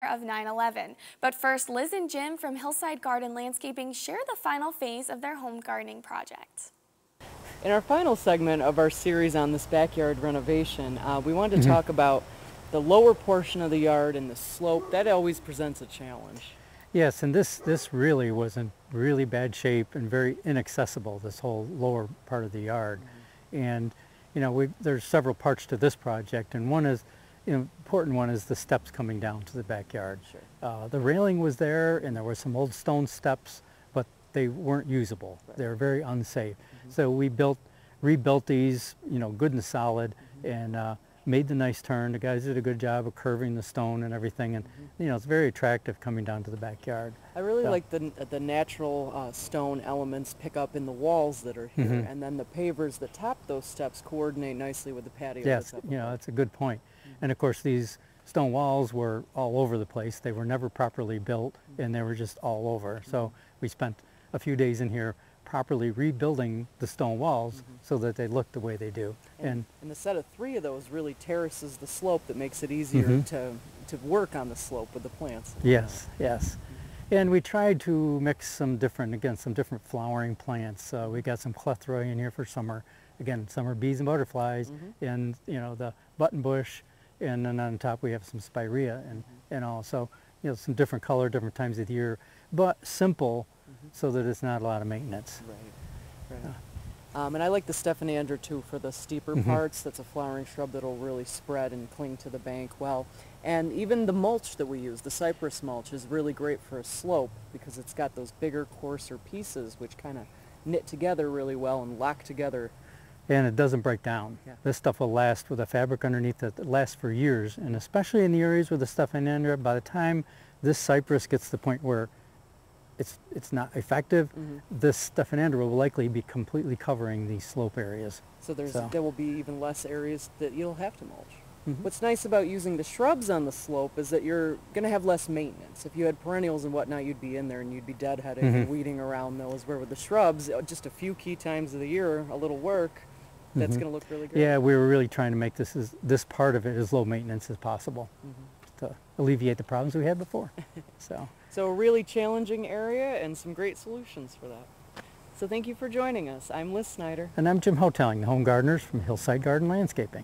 of 9/11. But first, Liz and Jim from Hillside Garden Landscaping share the final phase of their home gardening project. In our final segment of our series on this backyard renovation, we wanted to talk about the lower portion of the yard and the slope. That always presents a challenge. Yes, and this really was in really bad shape and very inaccessible, this whole lower part of the yard. And you know, there's several parts to this project, and one is, important one is the steps coming down to the backyard. Sure. The railing was there, and there were some old stone steps, but they weren't usable. Right. They were very unsafe. So we rebuilt these, good and solid, and made the nice turn. The guys did a good job of curving the stone and everything, and it's very attractive coming down to the backyard. I really like the natural stone elements pick up in the walls that are here, and then the pavers that top those steps coordinate nicely with the patio. Yes, that's a good point. And of course, these stone walls were all over the place. They were never properly built, and they were just all over. So we spent a few days in here properly rebuilding the stone walls so that they look the way they do. And the set of 3 of those really terraces the slope that makes it easier to work on the slope with the plants. Yes, yes. And we tried to mix some different flowering plants. We got some clethroy in here for summer. Again, summer bees and butterflies, and the button bush, and then on top we have some spirea and all. So some different color, different times of the year, but simple, so that it's not a lot of maintenance. Right. And I like the Stephanandra too for the steeper parts. That's a flowering shrub that'll really spread and cling to the bank well. And even the mulch that we use, the cypress mulch, is really great for a slope because it's got those bigger, coarser pieces which kind of knit together really well and lock together. And it doesn't break down. Yeah. This stuff will last with a fabric underneath that lasts for years, and especially in the areas with the Stephanandra, by the time this cypress gets to the point where it's not effective, this Stephanandra will likely be completely covering these slope areas. So there will be even less areas that you'll have to mulch. What's nice about using the shrubs on the slope is that you're going to have less maintenance. If you had perennials and whatnot, you'd be in there and you'd be deadheading and weeding around those, where with the shrubs, just a few key times of the year, a little work, that's going to look really good. Yeah, we were really trying to make this part of it as low maintenance as possible to alleviate the problems we had before. So a really challenging area and some great solutions for that. So thank you for joining us. I'm Liz Snyder. And I'm Jim Hotelling, the home gardeners from Hillside Garden Landscaping.